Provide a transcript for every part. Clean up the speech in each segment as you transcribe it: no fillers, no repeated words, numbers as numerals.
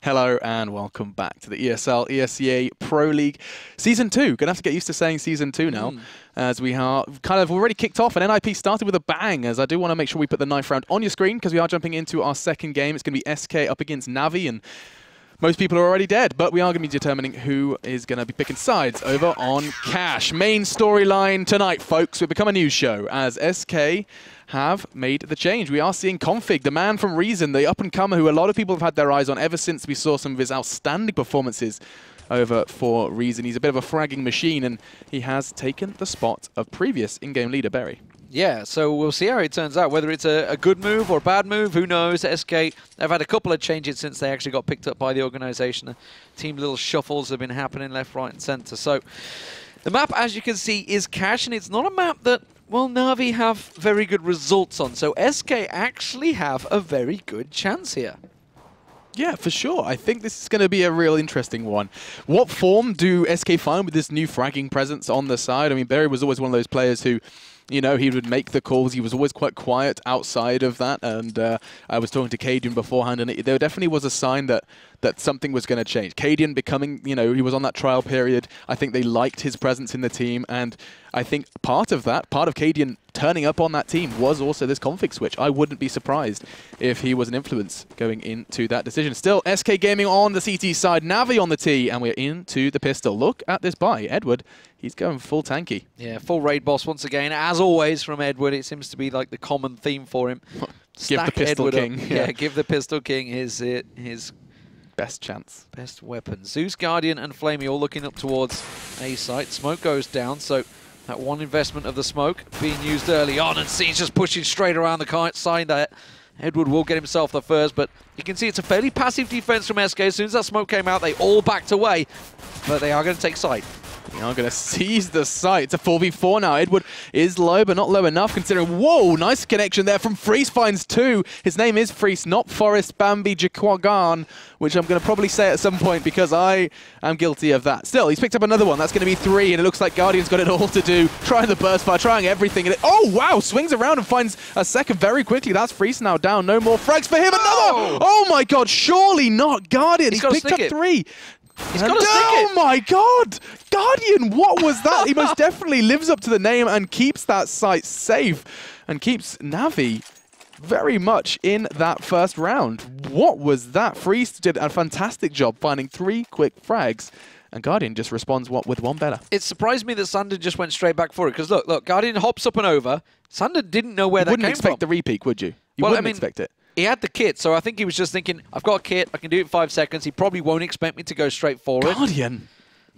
Hello and welcome back to the ESL ESEA Pro League Season 2. Gonna have to get used to saying Season 2 now, as we are kind of already kicked off, and NIP started with a bang, as I do want to make sure we put the knife round on your screen, because we are jumping into our second game. It's going to be SK up against NaVi, and most people are already dead, but we are going to be determining who is going to be picking sides over on Cash. Main storyline tonight, folks. We've become a news show, as SK have made the change. We are seeing Config, the man from Reason, the up-and-comer who a lot of people have had their eyes on ever since we saw some of his outstanding performances over for Reason. He's a bit of a fragging machine, and he has taken the spot of previous in-game leader Berry. Yeah, so we'll see how it turns out, whether it's a good move or a bad move, who knows. SK have had a couple of changes since they actually got picked up by the organization. Team little shuffles have been happening left, right, and center. So the map, as you can see, is Cash, and it's not a map that, well, NaVi have very good results on. So SK actually have a very good chance here. Yeah, for sure. I think this is going to be a real interesting one. What form do SK find with this new fragging presence on the side? I mean, Berry was always one of those players who, you know, he would make the calls. He was always quite quiet outside of that. And I was talking to Cadian beforehand, and there definitely was a sign that something was going to change. Cadian becoming, you know, he was on that trial period. I think they liked his presence in the team. And I think part of that, part of Cadian turning up on that team was also this config switch. I wouldn't be surprised if he was an influence going into that decision. Still, SK Gaming on the CT side, NaVi on the T, and we're into the pistol. Look at this buy. Edward, he's going full tanky. Yeah, full raid boss once again, as always from Edward. It seems to be like the common theme for him. Give the pistol Edward king. Yeah, give the pistol king his best chance. Best weapon. Zeus, Guardian, and Flamey all looking up towards A site. Smoke goes down, so that one investment of the smoke being used early on, and C's just pushing straight around the side there. Edward will get himself the first, but you can see it's a fairly passive defense from SK. As soon as that smoke came out, they all backed away, but they are going to take site. They are going to seize the site. It's a 4v4 now. Edward is low, but not low enough considering... Whoa, nice connection there from Freeze finds two. His name is Freeze, not Forest Bambi Jakwagan, which I'm going to probably say at some point because I am guilty of that. Still, he's picked up another one. That's going to be 3, and it looks like Guardian's got it all to do. Trying the burst fire, trying everything. And oh, wow, swings around and finds a second very quickly. That's Freeze now down. No more frags for him. Another! Oh, my God, surely not. Guardian, he's picked up 3. He's got to stick it. Oh my God! Guardian, what was that? He most definitely lives up to the name and keeps that site safe and keeps NaVi very much in that first round. What was that? Freeze did a fantastic job finding 3 quick frags, and Guardian just responds with one better. It surprised me that Sandon just went straight back for it, because look, Guardian hops up and over. Sandon didn't know where that came from. You wouldn't expect the repeat, would you? You wouldn't expect it. He had the kit, so I think he was just thinking, I've got a kit, I can do it in 5 seconds. He probably won't expect me to go straight forward. Guardian!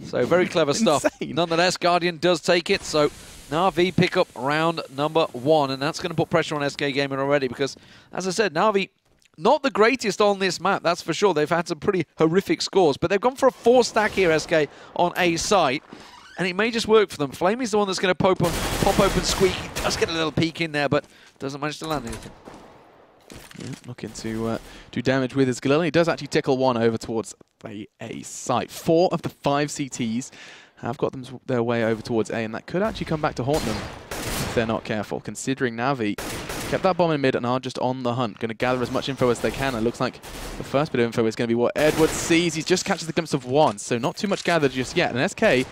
So very clever stuff. Insane. Nonetheless, Guardian does take it, so NaVi pick up round number 1, and that's going to put pressure on SK Gaming already, because, as I said, NaVi, not the greatest on this map, that's for sure. They've had some pretty horrific scores, but they've gone for a 4 stack here, SK, on A site, and it may just work for them. Flamey's the one that's going to pop open Squeak. He does get a little peek in there, but doesn't manage to land anything. Yeah, looking to do damage with his Galil. He does actually tickle one over towards the A site. 4 of the 5 CTs have got their way over towards A, and that could actually come back to haunt them if they're not careful, considering NaVi kept that bomb in mid and are just on the hunt. Going to gather as much info as they can. It looks like the first bit of info is going to be what Edward sees. He just catches the glimpse of 1, so not too much gathered just yet. And SK,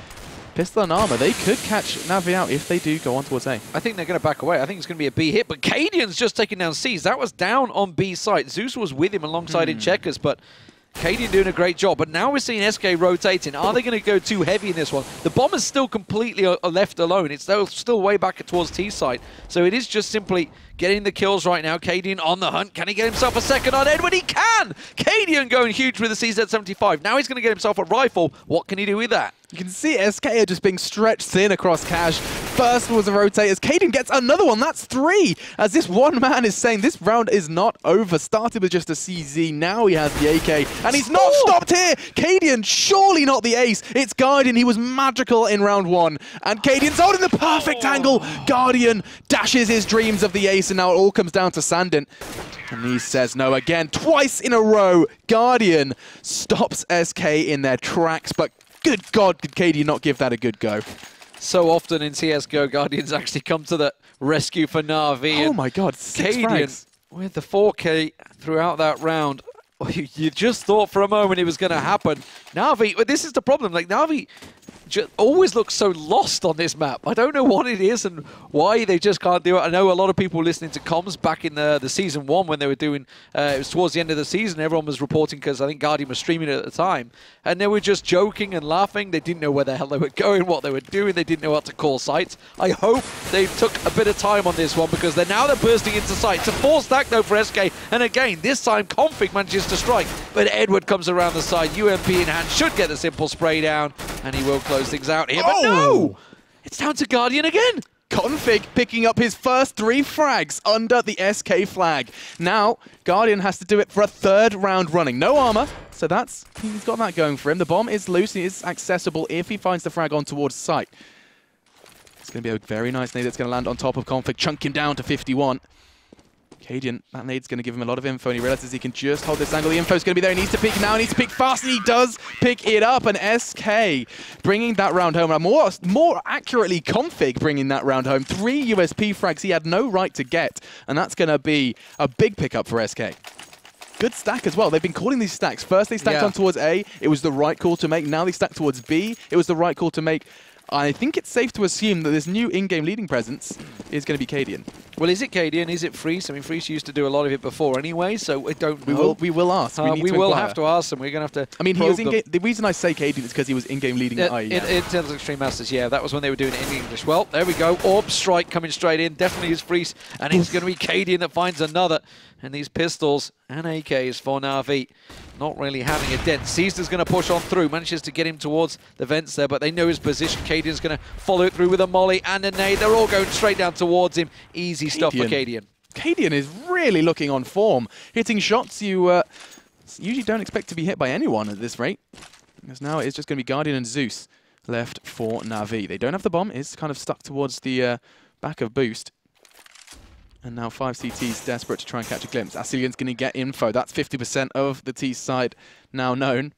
pistol and armor, they could catch NaVi out if they do go on towards A. I think they're going to back away. I think it's going to be a B hit, but Cadian's just taking down C's. That was down on B site. Zeus was with him alongside in checkers, but Cadian doing a great job. But now we're seeing SK rotating. Are they going to go too heavy in this one? The bomb is still completely left alone. It's still way back towards T site. So it is just simply getting the kills right now. Cadian on the hunt. Can he get himself a second on Edward? He can! Cadian going huge with the CZ75. Now he's going to get himself a rifle. What can he do with that? You can see SK are just being stretched thin across Cash. First was a rotate as Cadian gets another one. That's 3. As this one man is saying this round is not over. Started with just a CZ. Now he has the AK. And he's not stopped here. Cadian, surely not the ace. It's Guardian. He was magical in round 1. And Cadian's holding the perfect angle. Guardian dashes his dreams of the ace. And now it all comes down to Sandon. And he says no again. Twice in a row. Guardian stops SK in their tracks. But good God, did Cadian not give that a good go? So often in CSGO, Guardians actually come to the rescue for NaVi. Oh my God, 6 Cadian frags with the 4K throughout that round. You just thought for a moment it was going to happen. NaVi, well, this is the problem. Like, NaVi always looks so lost on this map. I don't know what it is and why they just can't do it. I know a lot of people listening to comms back in the Season 1 when they were doing, it was towards the end of the season, everyone was reporting because I think Guardian was streaming it at the time, and they were just joking and laughing. They didn't know where the hell they were going, what they were doing. They didn't know what to call sites. I hope they took a bit of time on this one because they're bursting into sight. It's a 4-stack though for SK, and again, this time Config manages to strike, but Edward comes around the side. UMP in hand should get the simple spray down, and he will close things out here, but no! It's down to Guardian again! Config picking up his first 3 frags under the SK flag. Now, Guardian has to do it for a 3rd round running. No armor, so he's got that going for him. The bomb is loose, it is accessible if he finds the frag on towards site. It's going to be a very nice nade that's going to land on top of Config, chunk him down to 51. Cadian, that nade's going to give him a lot of info, and he realizes he can just hold this angle. The info's going to be there. He needs to pick now. He needs to pick fast, and he does pick it up. And SK bringing that round home. More accurately, Config bringing that round home. 3 USP frags he had no right to get, and that's going to be a big pickup for SK. Good stack as well. They've been calling these stacks. First, they stacked on towards A. It was the right call to make. Now they stacked towards B. It was the right call to make. I think it's safe to assume that this new in-game leading presence is going to be Cadian. Well, is it Cadian? Is it Freeze? I mean, Freeze used to do a lot of it before anyway, so I don't know. We will ask. We will have to ask them. We're going to have to. I mean, he was in-game. The reason I say Cadian is because he was in-game leading at IE. In terms of Extreme Masters, yeah, that was when they were doing it in English. Well, there we go. Orb strike coming straight in. Definitely is Freeze, and it's going to be Cadian that finds another. And these pistols and AKs for NaVi not really having a dent. Caesar's going to push on through, manages to get him towards the vents there, but they know his position. Cadian's going to follow it through with a molly and a nade. They're all going straight down towards him. Easy stuff for Cadian. Cadian is really looking on form, hitting shots you usually don't expect to be hit by anyone at this rate. Because now it's just going to be Guardian and Zeus left for NaVi. They don't have the bomb. It's kind of stuck towards the back of Boost. And now 5 CTs desperate to try and catch a glimpse. SCII's going to get info. That's 50% of the T side now known.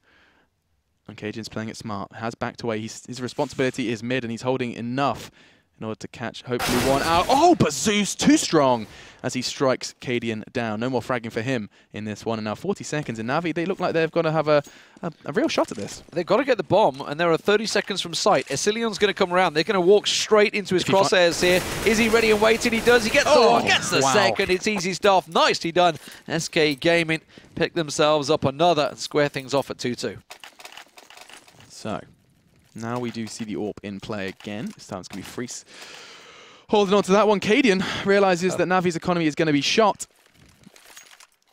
And Cadian's playing it smart. Has backed away. His responsibility is mid, and he's holding enough in order to catch, hopefully, one out. Oh, but Zeus too strong as he strikes Cadian down. No more fragging for him in this one. And now 40 seconds. And NaVi, they look like they've got to have a real shot at this. They've got to get the bomb, and there are 30 seconds from sight. SCII's going to come around. They're going to walk straight into his crosshairs here. Is he ready and waiting? He does. He gets the one, gets the second. It's easy stuff. Nicely done. SK Gaming pick themselves up another and square things off at 2-2. So, now we do see the AWP in play again. This time it's going to be Freeze holding on to that one. Cadian realizes that NaVi's economy is going to be shot.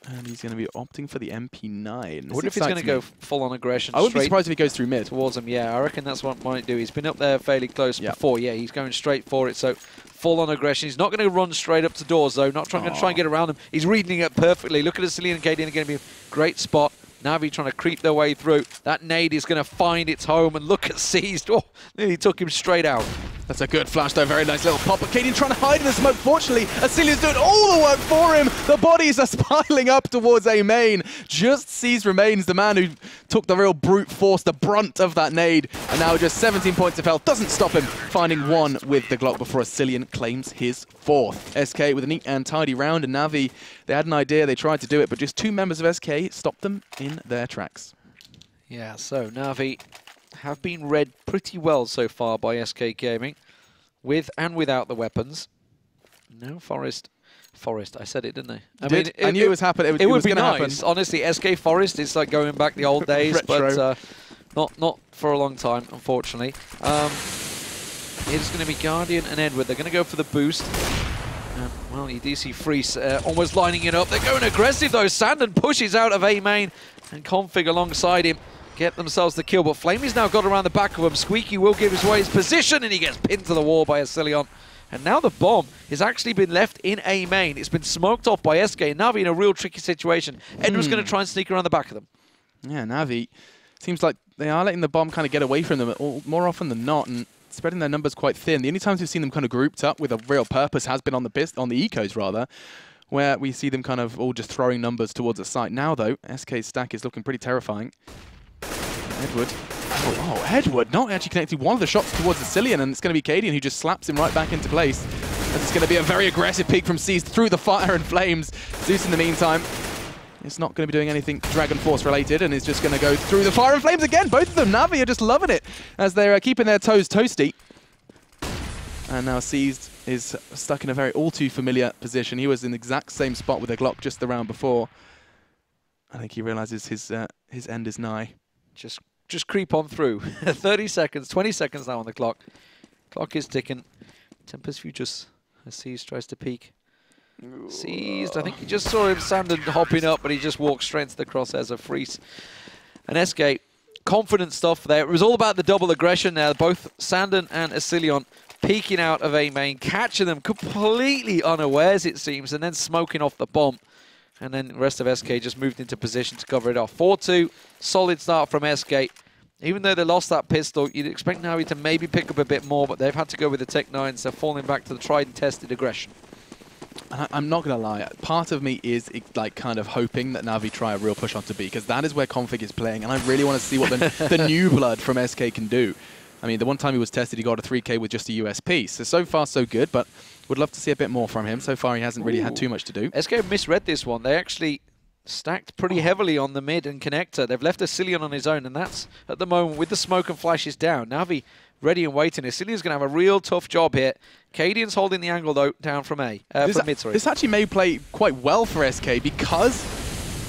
And he's going to be opting for the MP9. I wonder if he's going to go full-on aggression. I wouldn't be surprised if he goes through mid. Towards him, yeah. I reckon that's what he might do. He's been up there fairly close before. Yeah, he's going straight for it. So, full-on aggression. He's not going to run straight up to doors, though. Not trying to try and get around them. He's reading it perfectly. Look at SCII and Cadian. Going to be a great spot. NaVi trying to creep their way through. That nade is going to find its home, and look at Seized. Oh, nearly took him straight out. That's a good flash, though. Very nice little pop. But Cadian trying to hide in the smoke. Fortunately, SCII's doing all the work for him. The bodies are piling up towards A main. Just Seized remains the man who took the real brute force, the brunt of that nade. And now just 17 points of health. Doesn't stop him finding one with the Glock before SCII claims his 4th. SK with a neat and tidy round, and NaVi, they had an idea. They tried to do it, but just 2 members of SK stopped them in their tracks. Yeah, so NaVi have been read pretty well so far by SK Gaming, with and without the weapons. No Forest. I said it, didn't I? I knew it was happening. It would be going to nice. happen. Honestly, SK Forest is like going back the old days, but not for a long time, unfortunately. It's going to be Guardian and Edward. They're going to go for the boost. Well, you do see Freeze almost lining it up. They're going aggressive, though. Sandon pushes out of A main, and Config alongside him get themselves the kill. But Flamey's now got around the back of him. Squeaky will give his away his position, and he gets pinned to the wall by SCII. And now the bomb has actually been left in A main. It's been smoked off by SK. NaVi in a real tricky situation. Edward's going to try and sneak around the back of them. Yeah, NaVi seems like they are letting the bomb kind of get away from them more often than not, and spreading their numbers quite thin. The only times we've seen them kind of grouped up with a real purpose has been on the ecos, rather, where we see them kind of all just throwing numbers towards a site. Now, though, SK's stack is looking pretty terrifying. Edward. Oh, Edward not actually connecting one of the shots towards SCII, and it's going to be Cadian who just slaps him right back into place. This is going to be a very aggressive peek from Seized through the fire and flames. Zeus in the meantime It's not going to be doing anything Dragon Force related, and is just going to go through the Fire and Flames again. Both of them, NaVi, are just loving it as they're keeping their toes toasty. And now Seized is stuck in a very all too familiar position. He was in the exact same spot with a Glock just the round before. I think he realizes his end is nigh. Just creep on through. 30 seconds, 20 seconds now on the clock. Clock is ticking. Tempest Futures as Seized tries to peek. Seized, I think he just saw him Sandon hopping up, but he just walked straight to the crosshairs of Freeze. And SK, confident stuff there. It was all about the double aggression there. Both Sandon and Asilion peeking out of A main, catching them completely unawares, it seems, and then smoking off the bomb. And then the rest of SK just moved into position to cover it off. 4-2, solid start from SK. Even though they lost that pistol, you'd expect NaVi to maybe pick up a bit more, but they've had to go with the Tech-9s. They're falling back to the tried and tested aggression. I'm not going to lie, part of me is like kind of hoping that NaVi try a real push onto B, because that is where Config is playing, and I really want to see what the new blood from SK can do. I mean, the one time he was tested, he got a 3K with just a USP. So far, so good, but would love to see a bit more from him. So far, he hasn't really had too much to do. SK misread this one. They actually stacked pretty heavily on the mid and connector. They've left Asilion on his own, and that's, at the moment, with the smoke and flashes down. NaVi ready and waiting. Asilion's going to have a real tough job here. Cadian's holding the angle, though, down from A. From mid, sorry. This actually may play quite well for SK because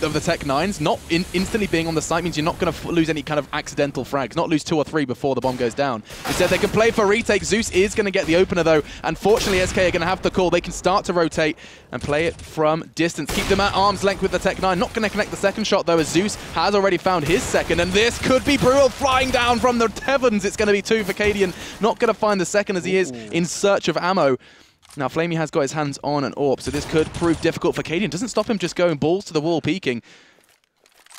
of the Tech-9s. Not instantly being on the site means you're not going to lose any kind of accidental frags, not lose 2 or 3 before the bomb goes down. Instead, they can play for retake. Zeus is going to get the opener, though. Unfortunately, SK are going to have the call. They can start to rotate and play it from distance. Keep them at arm's length with the Tech-9. Not going to connect the second shot, though, as Zeus has already found his second. And this could be brutal. Flying down from the heavens. It's going to be 2 for Cadian. Not going to find the second as he is in search of ammo. Now, Flamey has got his hands on an AWP, so this could prove difficult for Cadian. Doesn't stop him just going balls to the wall, peeking.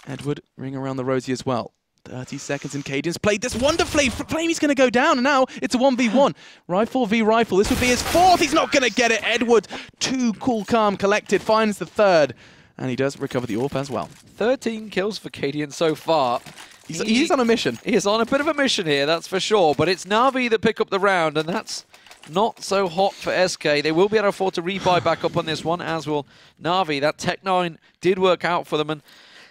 Edward ring around the rosy as well. 30 seconds and Cadian's played this wonderfully. Flamey's going to go down, and now it's a 1v1. Rifle v Rifle. This would be his 4th. He's not going to get it. Edward, too cool, calm, collected, finds the 3rd. And he does recover the AWP as well. 13 kills for Cadian so far. He's on a mission. He is on a bit of a mission here, that's for sure. But it's NaVi that pick up the round, and that's not so hot for SK. They will be able to afford to rebuy back up on this one, as will NaVi. That Tech-9 did work out for them, and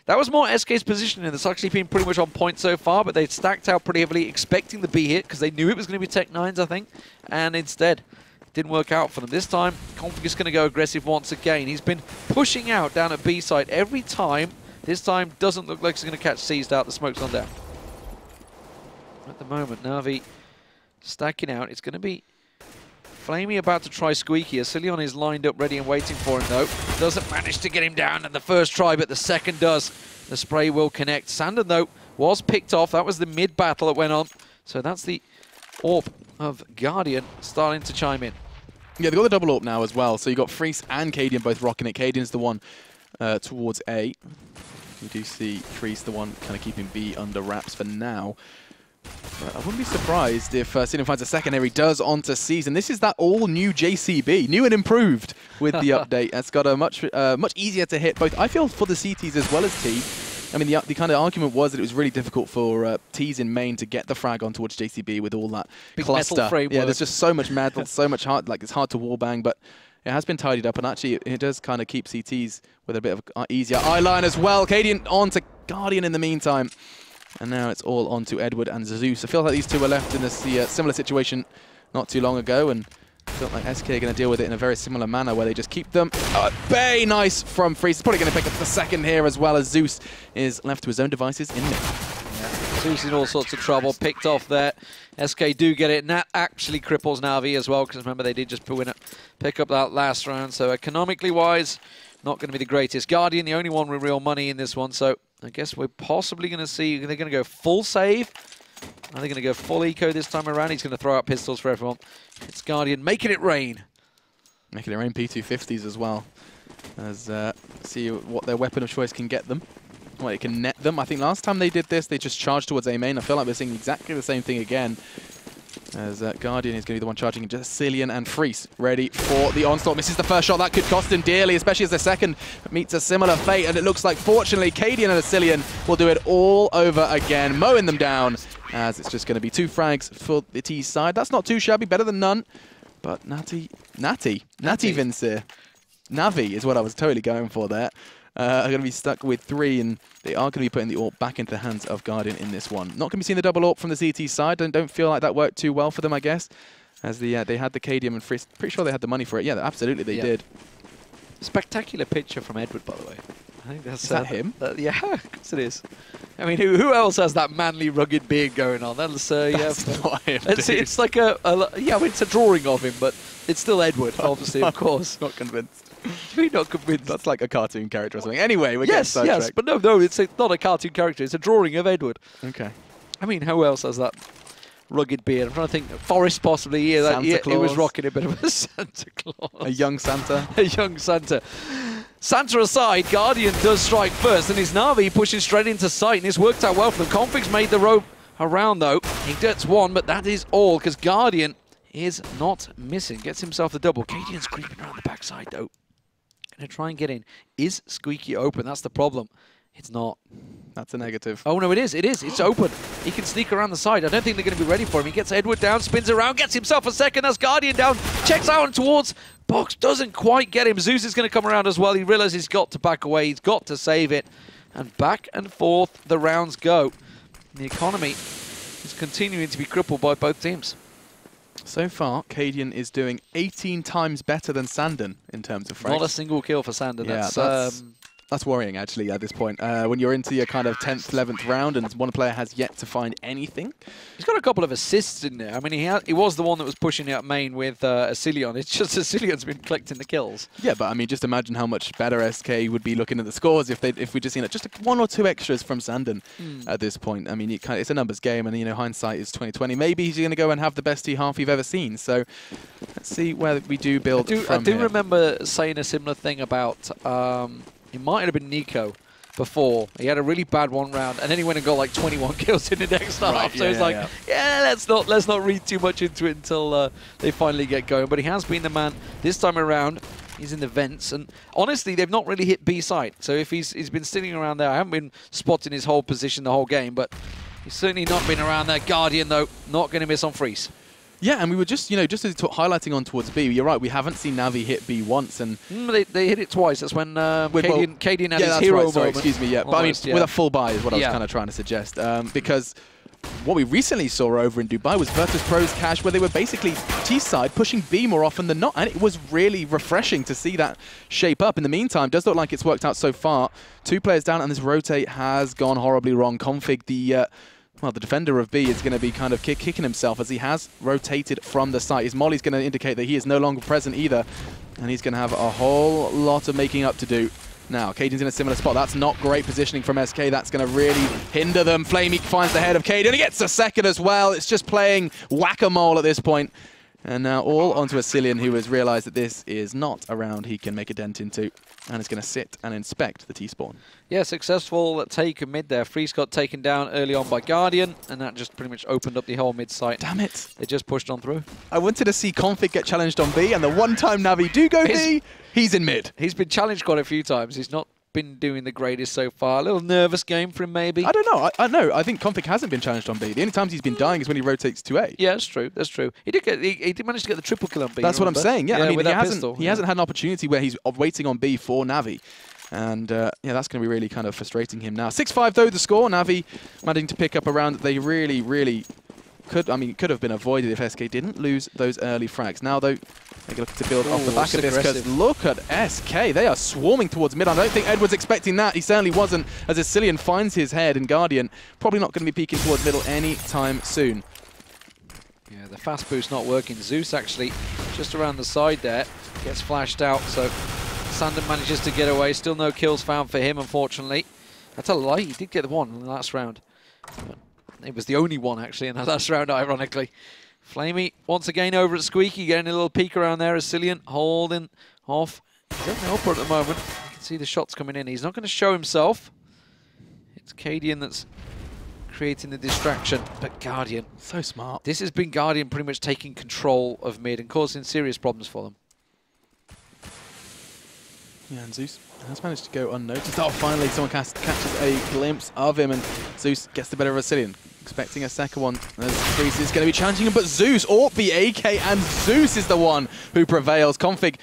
that was more SK's positioning. That's actually been pretty much on point so far, but they stacked out pretty heavily, expecting the B hit, because they knew it was going to be Tech-9s, I think, and instead, it didn't work out for them. This time, Config is going to go aggressive once again. He's been pushing out down at B side every time. This time, doesn't look like he's going to catch Seized out. The smoke's on down. At the moment, NaVi stacking out. It's going to be Flamey about to try Squeaky. Asilion is lined up, ready and waiting for him, though. Doesn't manage to get him down in the first try, but the second does. The spray will connect. Sandon, though, was picked off. That was the mid-battle that went on. So that's the AWP of Guardian starting to chime in. Yeah, they've got the double AWP now as well. So you've got Freeze and Cadian both rocking it. Cadian's the one towards A. You do see Freeze the one kind of keeping B under wraps for now. But I wouldn't be surprised if Sinian finds a secondary, does onto Season. This is that all-new JCB, new and improved with the update. It's got a much easier to hit both, I feel, for the CTs as well as T. I mean, the kind of argument was that it was really difficult for T's in main to get the frag on towards JCB with all that big cluster. Metal framework. Yeah, there's just so much metal, so much hard, like it's hard to wallbang, but it has been tidied up, and actually it does kind of keep CTs with a bit of easier eye line as well. Cadian on to Guardian in the meantime. And now it's all on to Edward and Zeus. I feel like these two were left in a similar situation not too long ago, and I feel like SK are going to deal with it in a very similar manner where they just keep them at bay. Nice from Freeze. He's probably going to pick up the second here as well, as Zeus is left to his own devices in mid. Yeah. Zeus in all sorts of trouble, picked off there. SK do get it, and that actually cripples NaVi as well, because remember they did just pick up that last round. So economically wise, not going to be the greatest. Guardian, the only one with real money in this one, so I guess we're possibly going to see, they're going to go full save. Are they going to go full eco this time around? He's going to throw out pistols for everyone. It's Guardian making it rain. Making it rain P250s as well. As see what their weapon of choice can get them. Well, it can net them. I think last time they did this, they just charged towards A main. I feel like we're seeing exactly the same thing again. As Guardian is going to be the one charging into Cillian and Freeze, ready for the onslaught. Misses the first shot. That could cost him dearly, especially as the second meets a similar fate. And it looks like, fortunately, Cadian and Cillian will do it all over again, mowing them down, as it's just going to be 2 frags for the T side. That's not too shabby, better than none. But Natty Vincere. NaVi is what I was totally going for there. are going to be stuck with 3, and they are going to be putting the AWP back into the hands of Guardian in this one. Not going to be seeing the double AWP from the CT side, and don't feel like that worked too well for them, I guess, as they had the Cadium and Frizz. Pretty sure they had the money for it. Yeah, absolutely they did. Spectacular picture from Edward, by the way. I think that's is that him? Yeah, of course it is. I mean, who else has that manly, rugged beard going on? That's not him. It's like yeah, I mean, it's a drawing of him, but it's still Edward, obviously, of course. Not convinced. You're not convinced. That's like a cartoon character or something. Anyway, we're getting sidetracked. Yes, but no, it's not a cartoon character. It's a drawing of Edward. Okay. I mean, who else has that rugged beard? I'm trying to think. Forrest, possibly. Yeah, he was rocking a bit of a Santa Claus. A young Santa. A young Santa. Santa aside, Guardian does strike first, and his NaVi pushing straight into sight, and it's worked out well for them. Config's made the rope around, though. He gets one, but that is all, because Guardian is not missing. Gets himself the double. Cadian's creeping around the backside, though. Going to try and get in. Is Squeaky open? That's the problem. It's not. That's a negative. Oh, no, it is. It is. It's open. He can sneak around the side. I don't think they're going to be ready for him. He gets Edward down, spins around, gets himself a second. That's Guardian down. Checks out and towards. Box doesn't quite get him. Zeus is going to come around as well. He realizes he's got to back away. He's got to save it. And back and forth the rounds go. The economy is continuing to be crippled by both teams. So far, Cadian is doing 18 times better than Sandon in terms of frags. Not a single kill for Sandon. Yeah, that's worrying, actually, at this point. When you're into your kind of 10th, 11th round and one player has yet to find anything. He's got a couple of assists in there. I mean, he was the one that was pushing out main with SCII. It's just SCII's been collecting the kills. Yeah, but I mean, just imagine how much better SK would be looking at the scores if we just seen just 1 or 2 extras from Sandon at this point. I mean, it's a numbers game, and hindsight is 20/20. Maybe he's going to go and have the best T-half you've ever seen. So let's see where we do build from I do remember saying a similar thing about. It might have been Nico before. He had a really bad one round, and then he went and got like 21 kills in the next half. So it's let's not read too much into it until they finally get going. But he has been the man this time around. He's in the vents, and honestly, they've not really hit B site. So if he's been sitting around there, I haven't been spotting his whole position the whole game, but he's certainly not been around there. Guardian, though, not going to miss on freeze. Yeah, and we were just, just as highlighting on towards B. You're right, we haven't seen NaVi hit B once, and they hit it twice. That's when Cadian had his hero moment. Sorry, excuse me. Yeah, almost, but I mean, with a full buy is what I was kind of trying to suggest, because what we recently saw over in Dubai was Virtus.pro's cash, where they were basically T-side pushing B more often than not, and it was really refreshing to see that shape up. In the meantime, does look like it's worked out so far. 2 players down, and this rotate has gone horribly wrong. Config, the defender of B is going to be kind of kicking himself as he has rotated from the site. His molly's going to indicate that he is no longer present either, and he's going to have a whole lot of making up to do. Now, Cadian's in a similar spot. That's not great positioning from SK. That's going to really hinder them. Flamey finds the head of Cadian. He gets a second as well. It's just playing whack-a-mole at this point. And now all onto a SCII, who has realized that this is not a round he can make a dent into, and is going to sit and inspect the T-spawn. Yeah, successful take mid there. Freeze got taken down early on by Guardian, and that just pretty much opened up the whole mid site. Damn it. They just pushed on through. I wanted to see Config get challenged on B, and the one time NaVi do go B, he's in mid. He's been challenged quite a few times. He's not been doing the greatest so far. A little nervous game for him, maybe. I don't know. I think Config hasn't been challenged on B. The only times he's been dying is when he rotates to A. Yeah, that's true. That's true. He did manage to get the triple kill on B. That's what I'm saying. Yeah, I mean, he hasn't had an opportunity where he's waiting on B for NaVi. And yeah, that's going to be really kind of frustrating him now. 6-5 though the score. NaVi managing to pick up a round that they really could have been avoided if SK didn't lose those early frags. Now though, they're looking to build off the back of this, because look at SK. They are swarming towards mid. I don't think Edward's expecting that. He certainly wasn't, as SCII finds his head, and Guardian probably not going to be peeking towards middle anytime soon. Yeah, the fast boost not working. Zeus actually just around the side there gets flashed out, so Sandon manages to get away. Still no kills found for him, unfortunately. That's a lie. He did get the one in the last round. But it was the only one, actually, in the last round, ironically. Flamey, once again, over at Squeaky, getting a little peek around there. SCII holding off. He's at the upper at the moment. You can see the shots coming in. He's not going to show himself. It's Cadian that's creating the distraction, but Guardian. So smart. This has been Guardian pretty much taking control of mid and causing serious problems for them. Yeah, and Zeus has managed to go unnoticed. Oh, finally someone catches a glimpse of him, and Zeus gets the better of SCII. Expecting a second one. Freeze is going to be challenging him, but Zeus, AWP, the AK, and Zeus is the one who prevails. Config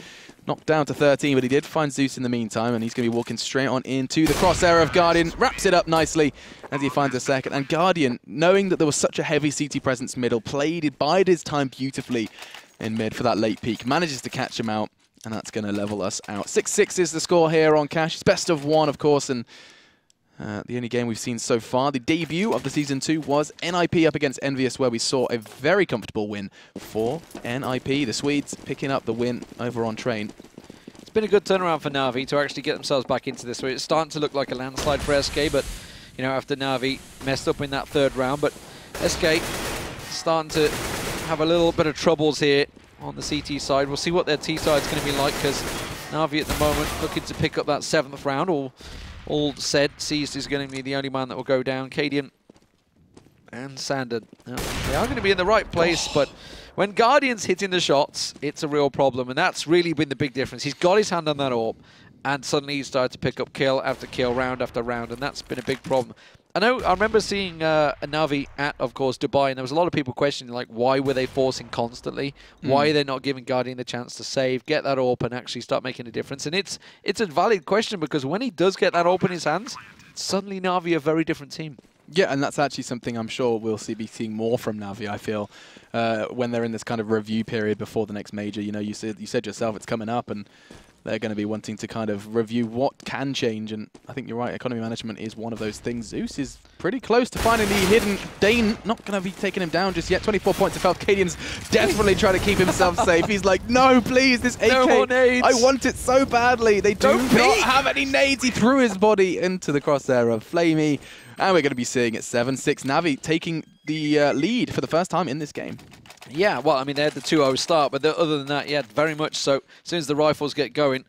Knocked down to 13, but he did find Zeus in the meantime, and he's going to be walking straight on into the crosshair of Guardian. Wraps it up nicely as he finds a second. And Guardian, knowing that there was such a heavy CT presence middle, bided his time beautifully in mid for that late peak. Manages to catch him out, and that's going to level us out. 6-6 is the score here on Cash. It's best of 1, of course, and the only game we've seen so far, the debut of the Season 2, was NIP up against Envious, where we saw a very comfortable win for NIP. The Swedes picking up the win over on Train. It's been a good turnaround for NaVi to actually get themselves back into this. So it's starting to look like a landslide for SK, but you know, after NaVi messed up in that 3rd round, but SK starting to have a little bit of troubles here on the CT side. We'll see what their T side is going to be like, because NaVi at the moment looking to pick up that 7th round. All said, Seized is going to be the only man that will go down. Cadian and Sander, they are going to be in the right place, but when Guardian's hitting the shots, it's a real problem, and that's really been the big difference. He's got his hand on that orb, and suddenly he's started to pick up kill after kill, round after round, and that's been a big problem. I remember seeing a NaVi at, of course, Dubai, and there was a lot of people questioning, like, why were they forcing constantly? Why are they not giving Guardian the chance to save, get that AWP, and actually start making a difference? And it's a valid question, because when he does get that AWP in his hands, suddenly NaVi are a very different team. Yeah, and that's actually something I'm sure we'll be seeing more from NaVi, I feel, when they're in this kind of review period before the next major. You know, you said yourself it's coming up, and they're going to be wanting to kind of review what can change, and I think you're right, economy management is one of those things. Zeus is pretty close to finding the hidden Dane, not going to be taking him down just yet. 24 points of health. Cadian's desperately trying to keep himself safe. He's like, no, please, this AK, no more nades. I want it so badly. They do not have any nades. He threw his body into the crosshair of Flamey, and we're going to be seeing it 7-6. NaVi taking the lead for the first time in this game. Yeah, well, I mean, they had the 2-0 start, but other than that, yeah, very much so. As soon as the rifles get going,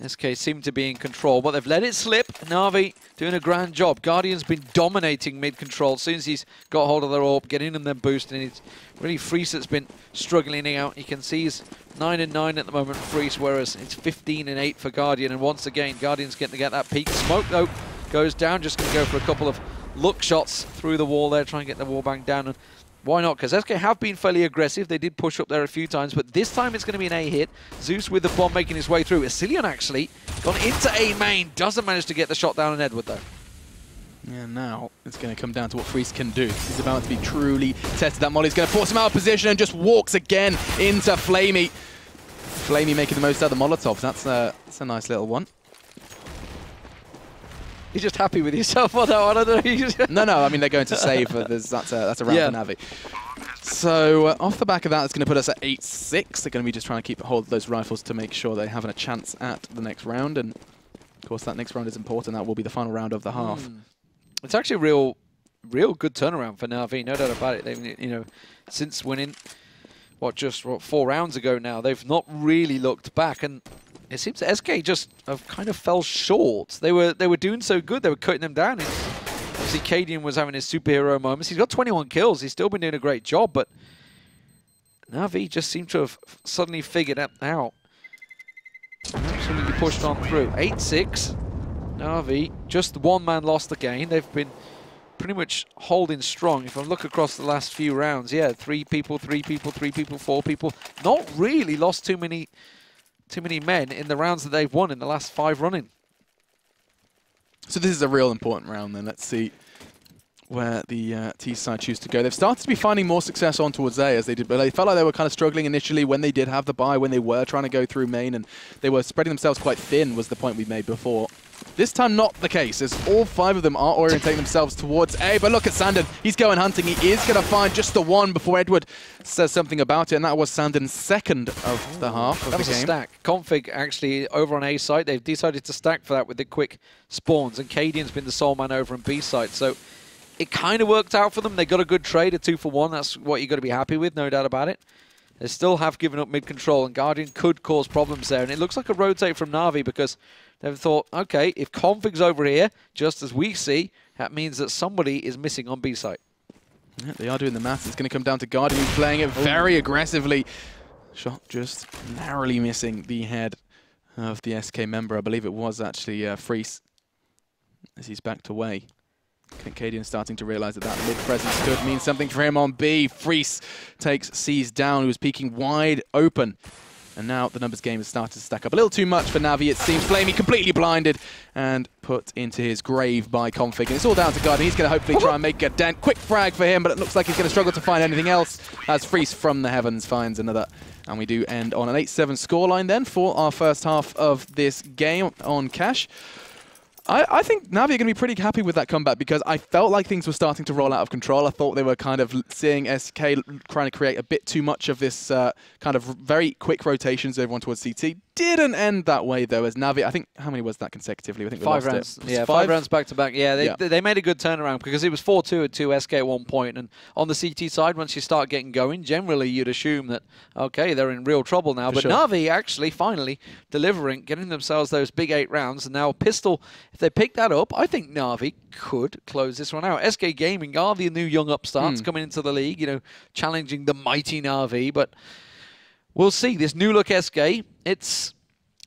SK seem to be in control, but they've let it slip. NaVi doing a grand job. Guardian's been dominating mid-control. As soon as he's got hold of their AWP, getting them then boosting. It's really Freese that's been struggling out. You can see he's 9-9 at the moment for Freese, whereas it's 15-8 for Guardian. And once again, Guardian's getting to get that peak. Smoke, though, goes down. Just going to go for a couple of look shots through the wall there, try and get the wall bang down. And why not? Because SK have been fairly aggressive. They did push up there a few times, but this time it's going to be an A hit. Zeus with the bomb making his way through. ESCII actually gone into A main. Doesn't manage to get the shot down on Edward, though. Yeah, now it's going to come down to what Freese can do. He's about to be truly tested. That Molly's going to force him out of position and just walks again into Flamey. Flamey making the most out of the Molotovs. That's a nice little one. You're just happy with yourself on that one, I don't know. No, I mean, they're going to save. That's a round for NaVi. So off the back of that, it's going to put us at 8-6. They're going to be just trying to keep hold of those rifles to make sure they're having a chance at the next round. And, of course, that next round is important. That will be the final round of the half. It's actually a real good turnaround for NaVi, no doubt about it. They've, you know, since winning, just 4 rounds ago now, they've not really looked back. And it seems SK just have kind of fell short. They were doing so good, they were cutting them down. Obviously, Cadian was having his superhero moments. He's got 21 kills. He's still been doing a great job, but NaVi just seemed to have suddenly figured it out. Absolutely pushed on through. 8-6. NaVi, just one man lost the game. They've been pretty much holding strong. If I look across the last few rounds, yeah, 3 people, 3 people, 3 people, 4 people. Not really lost too many men in the rounds that they've won in the last 5 running. So this is a real important round then. Let's see where the T side choose to go. They've started to be finding more success on towards A as they did, but they felt like they were kind of struggling initially when they did have the buy, when they were trying to go through main, and they were spreading themselves quite thin was the point we made before. This time not the case, as all 5 of them are orientating themselves towards A, but look at Sandon. He's going hunting. He is going to find just the one before Edward says something about it, and that was Sandon's second of the half of the game. That was a stack. Config actually over on A side, they've decided to stack for that with the quick spawns, and Cadian's been the sole man over on B side, so it kind of worked out for them. They got a good trade, a 2-for-1. That's what you got to be happy with, no doubt about it. They still have given up mid-control, and Guardian could cause problems there, and it looks like a rotate from NaVi because they've thought, okay, if Config's over here, just as we see, that means that somebody is missing on B site. Yeah, they are doing the maths. It's going to come down to Guardian, who's playing it very aggressively. Shot just narrowly missing the head of the SK member. I believe it was actually Freese as he's backed away. Cadian starting to realize that that mid-presence could mean something for him on B. Freese takes C's down, who was peeking wide open. And now the numbers game has started to stack up a little too much for NaVi, it seems. Flamey completely blinded and put into his grave by Config. And it's all down to Guardian. He's going to hopefully try and make a dent. Quick frag for him, but it looks like he's going to struggle to find anything else as Freeze from the heavens finds another. And we do end on an 8-7 scoreline then for our first half of this game on Cash. I think NaVi are going to be pretty happy with that comeback because I felt like things were starting to roll out of control. I thought they were kind of seeing SK trying to create a bit too much of this kind of very quick rotations everyone towards CT. Didn't end that way though, as NaVi, I think, how many was that consecutively? I think we 5 lost rounds. it. Yeah, 5 rounds back to back. Yeah, they made a good turnaround because it was 4-2 to SK at one point. And on the CT side, once you start getting going, generally you'd assume that, okay, they're in real trouble now. But NaVi actually finally delivering, getting themselves those big 8 rounds. And now Pistol, if they pick that up, I think NaVi could close this one out. SK Gaming are the new young upstarts coming into the league, you know, challenging the mighty NaVi. But we'll see. This new look SK, it's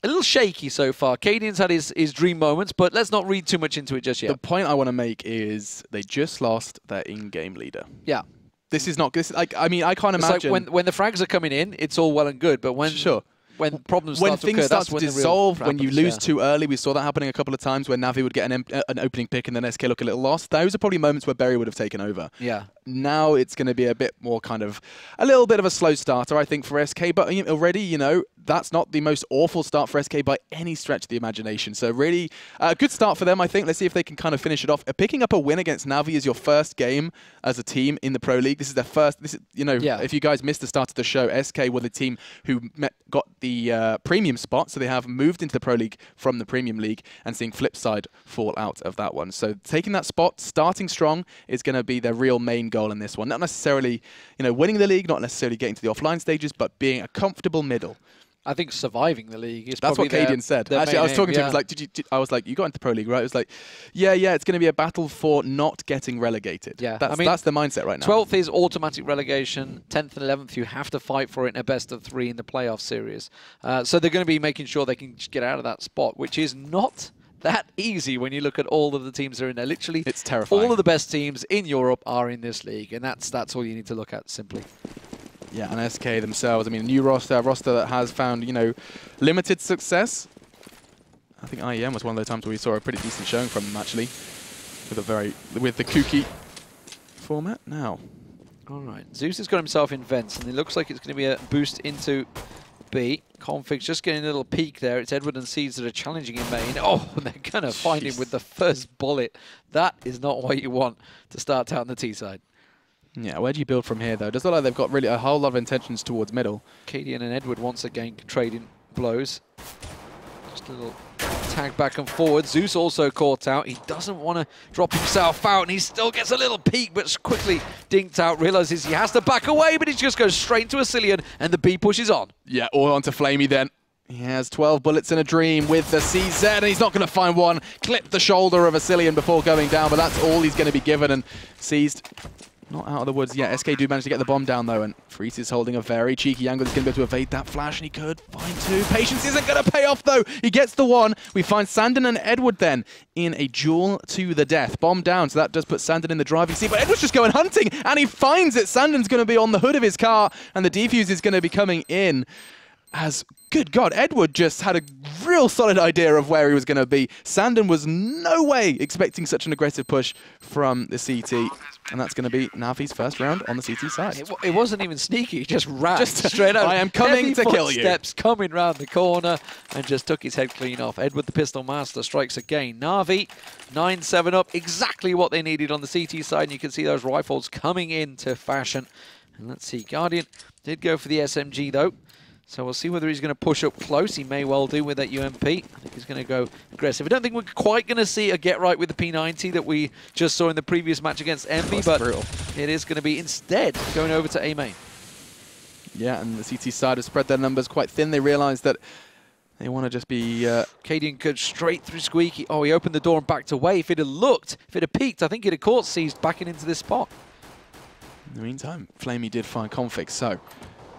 a little shaky so far. Cadian's had his dream moments, but let's not read too much into it just yet. The point I want to make is they just lost their in-game leader. Yeah. This is not... Like, I mean, I can't imagine... Like when the frags are coming in, it's all well and good, but when... Sure. When problems start to occur, things start that's to when dissolve, when you lose too early. We saw that happening a couple of times where NaVi would get an opening pick and then SK look a little lost. Those are probably moments where Berry would have taken over. Yeah. Now it's going to be a bit more kind of a little bit of a slow starter, I think, for SK. But already, you know, that's not the most awful start for SK by any stretch of the imagination. So really a good start for them, I think. Let's see if they can kind of finish it off. Picking up a win against NaVi is your first game as a team in the Pro League. This is their first. This is, you know, if you guys missed the start of the show, SK were the team who got the premium spot, so they have moved into the Pro League from the Premium League, and seeing Flipside fall out of that one. So taking that spot, starting strong, is going to be their real main goal in this one. Not necessarily, you know, winning the league, not necessarily getting to the offline stages, but being a comfortable middle. I think surviving the league is That's probably what Cadian said. Actually, I was talking to him. He was like, I was like, you got into the Pro League, right? It was like, yeah, it's going to be a battle for not getting relegated. Yeah, I mean, that's the mindset right now. 12th is automatic relegation. 10th and 11th, you have to fight for it in a best of 3 in the playoff series. So they're going to be making sure they can get out of that spot, which is not that easy when you look at all of the teams that are in there. Literally, it's terrifying. All of the best teams in Europe are in this league, and that's all you need to look at simply. Yeah, and SK themselves, I mean, a new roster that has found, you know, limited success. I think IEM was one of those times where we saw a pretty decent showing from them, actually, with the kooky format now. All right, Zeus has got himself in vents, and it looks like it's going to be a boost into B. Config's just getting a little peek there. It's Edward and Seeds that are challenging in main. Oh, and they're going to find him with the first bullet. That is not what you want to start out on the T side. Yeah, where do you build from here, though? It does look like they've got really a whole lot of intentions towards middle. Cadian and Edward once again trading blows. Just a little tag back and forward. Zeus also caught out. He doesn't want to drop himself out, and he still gets a little peek, but quickly dinked out. Realizes he has to back away, but he just goes straight into Asilian, and the B pushes on. Yeah, or onto Flamey then. He has 12 bullets in a dream with the CZ, and he's not going to find one. Clip the shoulder of Asilian before going down, but that's all he's going to be given, and seized. Not out of the woods yet. SK do manage to get the bomb down, though, and Freeze is holding a very cheeky angle. He's going to be able to evade that flash, and he could find 2. Patience isn't going to pay off, though. He gets the 1. We find Sandon and Edward, then, in a duel to the death. Bomb down, so that does put Sandon in the driving seat, but Edward's just going hunting, and he finds it. Sandon's going to be on the hood of his car, and the defuse is going to be coming in. As, good God, Edward just had a real solid idea of where he was going to be. Sandon was no way expecting such an aggressive push from the CT. And that's going to be NaVi's first round on the CT side. It wasn't even sneaky. He just ran straight out. I am coming to kill you. Steps coming round the corner and just took his head clean off. Edward, the pistol master, strikes again. NaVi, 9-7 up. Exactly what they needed on the CT side. And you can see those rifles coming into fashion. And let's see. Guardian did go for the SMG, though. So we'll see whether he's going to push up close. He may well do with that UMP. I think he's going to go aggressive. I don't think we're quite going to see a get right with the P90 that we just saw in the previous match against Envy, but brutal. It is going to be instead going over to A main. Yeah, and the CT side have spread their numbers quite thin. They realize that they want to just be... Cadian could straight through Squeaky. Oh, he opened the door and backed away. If it had looked, if it had peeked, I think he'd have caught Seized backing into this spot. In the meantime, Flamey did find Config, so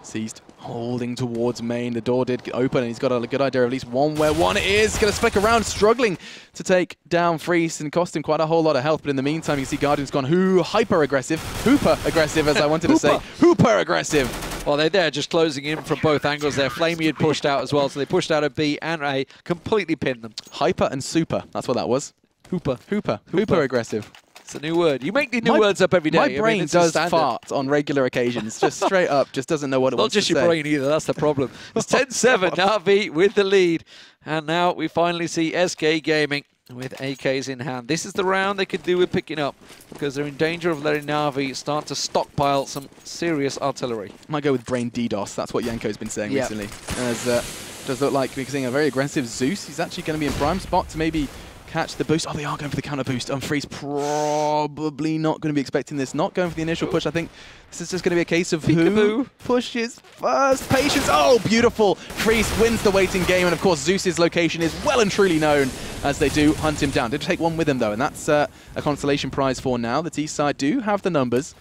Seized holding towards main. The door did open, and he's got a good idea of at least one where one is. Going to flick around, struggling to take down Freeze and cost him quite a whole lot of health. But in the meantime, you see Guardian's gone hooper aggressive, as I wanted to say. Hooper aggressive. Well, they're just closing in from both angles there. Flamey had pushed out as well, so they pushed out of B and A, completely pinned them. Hyper and super, that's what that was. Hooper. Hooper aggressive. It's a new word. You make the new words up every day. My brain does fart on regular occasions, just straight up, just doesn't know what it wants to say. Not just your brain either, that's the problem. It's 10-7, NaVi with the lead. And now we finally see SK Gaming with AKs in hand. This is the round they could do with picking up, because they're in danger of letting NaVi start to stockpile some serious artillery. Might go with brain DDoS, that's what Yanko's been saying recently. As does look like we're seeing a very aggressive Zeus. He's actually going to be in prime spot to maybe catch the boost. Oh, they are going for the counter boost. Freeze probably not going to be expecting this. Not going for the initial push. I think this is just going to be a case of who pushes first. Patience. Oh, beautiful. Freeze wins the waiting game. And of course, Zeus's location is well and truly known as they do hunt him down. Did take one with him though, and that's a consolation prize for now. The T side do have the numbers.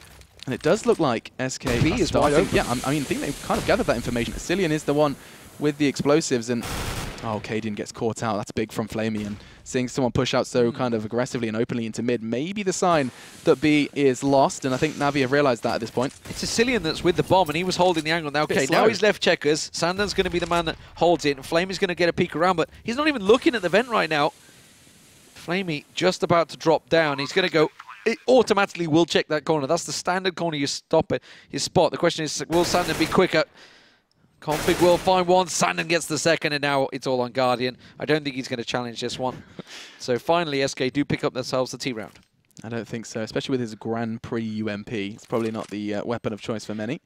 And it does look like SKB is wide open. Yeah, I mean, I think they've kind of gathered that information. SCII is the one with the explosives, and oh, Cadian gets caught out. That's big from Flamey, and seeing someone push out so kind of aggressively and openly into mid may be the sign that B is lost, and I think NaVi have realized that at this point. It's SCII that's with the bomb, and he was holding the angle. Now, okay, now he's left checkers. Sandan's going to be the man that holds it, and Flamey's going to get a peek around, but he's not even looking at the vent right now. Flamey just about to drop down. He's going to go. It automatically will check that corner. That's the standard corner you stop it, you spot. The question is, will Sandan be quicker? Config will find one. Sandan gets the second, and now it's all on Guardian. I don't think he's going to challenge this one. So finally, SK do pick up themselves the T round. I don't think so, especially with his Grand Prix UMP. It's probably not the weapon of choice for many.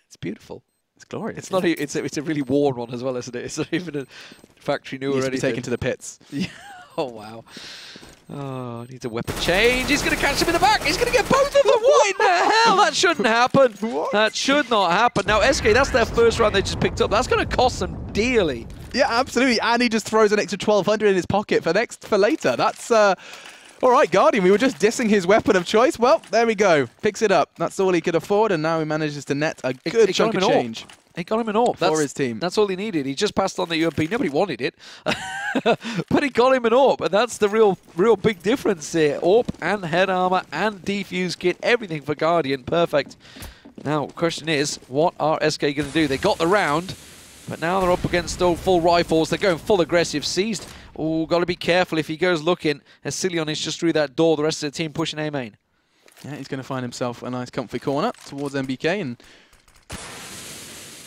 It's beautiful. It's glorious. It's not. It's a really worn one as well, isn't it? It's not even a factory new or anything. He's taken to the pits. Yeah. Oh wow. Oh, needs a weapon change. He's going to catch him in the back. He's going to get both of them. What in the hell? That shouldn't happen. What? That should not happen. Now, SK, that's their first round they just picked up. That's going to cost them dearly. Yeah, absolutely. And he just throws an extra 1,200 in his pocket for later. That's all right, Guardian. We were just dissing his weapon of choice. Well, there we go. Picks it up. That's all he could afford, and now he manages to net a good chunk of change. He got him an AWP for his team. That's all he needed. He just passed on the UMP. Nobody wanted it. But he got him an AWP, and that's the real big difference here. AWP and head armor and defuse kit, everything for Guardian. Perfect. Now, the question is, what are SK going to do? They got the round, but now they're up against full rifles. They're going full aggressive. Seized. Oh, got to be careful if he goes looking. As SCII is just through that door, the rest of the team pushing A main. Yeah, he's going to find himself a nice comfy corner towards MBK, and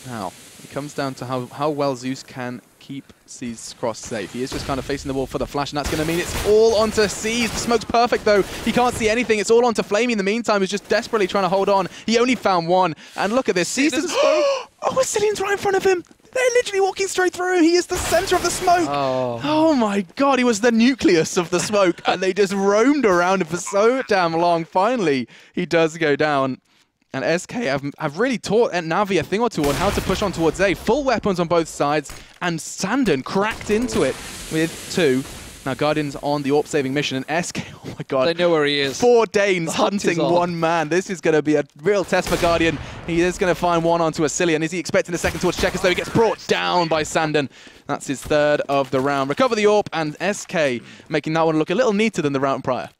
now it comes down to how well Zeus can keep C's cross safe. He is just kind of facing the wall for the flash, and that's going to mean it's all onto C's. The smoke's perfect, though. He can't see anything. It's all onto Flamey in the meantime, who's just desperately trying to hold on. He only found one. And look at this. C's doesn't smoke. Oh, SCII's right in front of him. They're literally walking straight through. He is the center of the smoke. Oh my God, he was the nucleus of the smoke, and they just roamed around him for so damn long. Finally, he does go down. And SK have really taught NaVi a thing or two on how to push on towards A. Full weapons on both sides, and Sandan cracked into it with 2. Now Guardian's on the AWP saving mission, and SK, oh my God. They know where he is. 4 Danes hunting one man. This is going to be a real test for Guardian. He is going to find one onto SCII, and is he expecting a second towards checkers, though? He gets brought down by Sandan. That's his 3rd of the round. Recover the AWP, and SK making that one look a little neater than the round prior.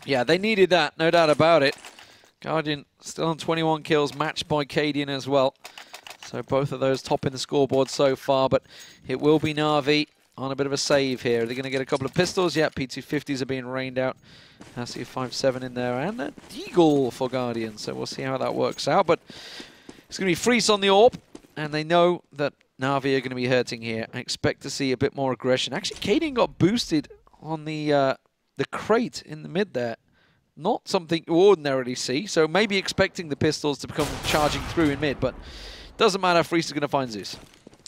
Yeah, they needed that, no doubt about it. Guardian still on 21 kills, matched by Cadian as well. So both of those topping the scoreboard so far, but it will be NaVi on a bit of a save here. They're going to get a couple of pistols. Yeah, P250s are being rained out. I see a 5.7 in there, and a Deagle for Guardian. So we'll see how that works out. But it's going to be Freeze on the AWP, and they know that NaVi are going to be hurting here. I expect to see a bit more aggression. Actually, Cadian got boosted on the crate in the mid there. Not something you ordinarily see, so maybe expecting the pistols to become charging through in mid, but doesn't matter. Freeze is going to find Zeus.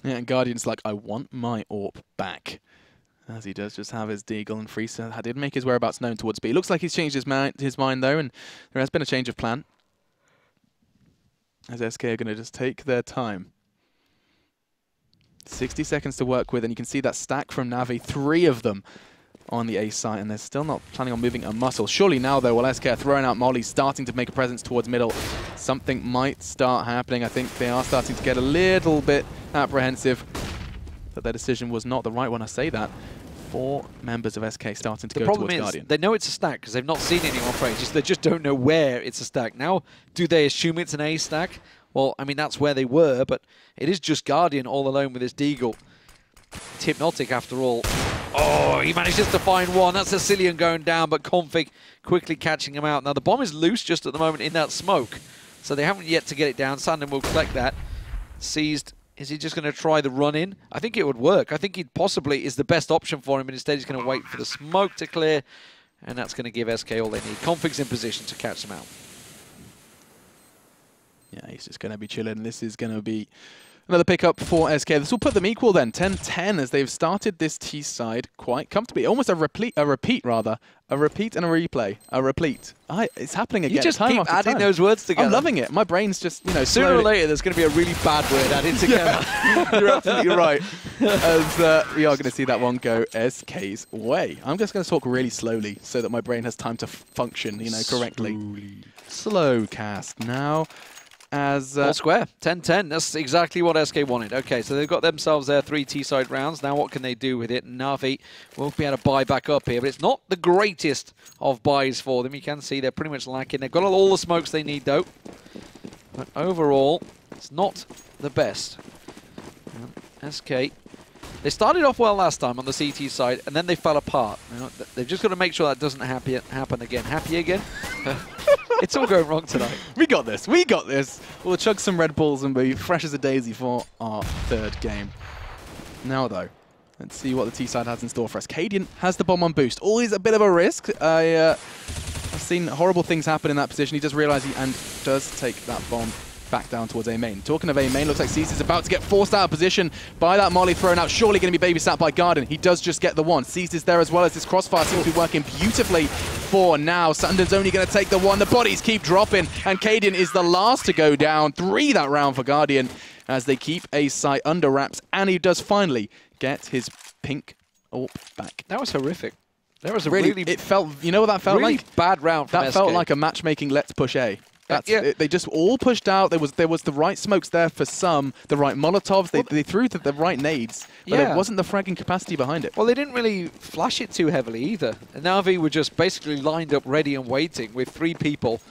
Yeah, and Guardian's like, I want my AWP back. As he does just have his Deagle, and Freeze did make his whereabouts known towards B. Looks like he's changed his mind though, and there has been a change of plan. As SK are going to just take their time. 60 seconds to work with, and you can see that stack from NaVi, 3 of them on the A site, and they're still not planning on moving a muscle. Surely now, though, while SK are throwing out mollies, starting to make a presence towards middle, something might start happening. I think they are starting to get a little bit apprehensive that their decision was not the right one. I say that. 4 members of SK starting to go towards Guardian. The problem is, they know it's a stack because they've not seen anyone operate. They just don't know where it's a stack. Now, do they assume it's an A stack, Well, I mean, that's where they were, but it is just Guardian all alone with his Deagle. It's Hypnotic after all. Oh, he manages to find one. That's Sicilian going down, but Config quickly catching him out. Now, the bomb is loose just at the moment in that smoke, so they haven't yet to get it down. Sandon will collect that. Seized. Is he just going to try the run-in? I think it would work. I think he possibly is the best option for him, but instead he's going to wait for the smoke to clear, and that's going to give SK all they need. Config's in position to catch them out. Yeah, he's just going to be chilling. This is going to be another pickup for SK. This will put them equal then, 10-10, as they've started this T side quite comfortably. Almost a repeat rather. A repeat and a replay. A replete. It's happening again. You just time keep after adding time. those words together. I'm loving it. My brain's just, you know, sooner or later there's going to be a really bad word added together. You're absolutely right. As we are going to see that one go SK's way. I'm just going to talk really slowly so that my brain has time to function, you know, correctly. Slow cast now. As all square, 10-10. That's exactly what SK wanted. Okay, so they've got themselves their 3 T-side rounds. Now what can they do with it? NaVi won't be able to buy back up here, but it's not the greatest of buys for them. You can see they're pretty much lacking. They've got all the smokes they need, though. But overall, it's not the best. SK, they started off well last time on the CT side, and then they fell apart. You know, they've just got to make sure that doesn't happen again. Happy again? It's all going wrong tonight. We got this. We got this. We'll chug some Red Bulls and be fresh as a daisy for our 3rd game. Now, though, let's see what the T-side has in store for us. Cadian has the bomb on boost. Always a bit of a risk. I've seen horrible things happen in that position. He does realize and does take that bomb back down towards A main. Talking of A main, looks like Cease is about to get forced out of position by that molly thrown out. Surely going to be babysat by Garden. He does just get the one. Cease is there as well as this crossfire seems to be working beautifully for now. Sandon's only going to take the one. The bodies keep dropping, and Cadian is the last to go down. 3 that round for Guardian as they keep a sight under wraps, and he does finally get his pink AWP back. That was horrific. That was a really it felt, you know what that felt really like? Bad round from That SK. felt like a matchmaking let's push A. They just all pushed out. There was the right smokes there for some, the right Molotovs. They threw the right nades, but it wasn't the fragging capacity behind it. Well, they didn't really flash it too heavily either. And NaVi were just basically lined up ready and waiting with 3 people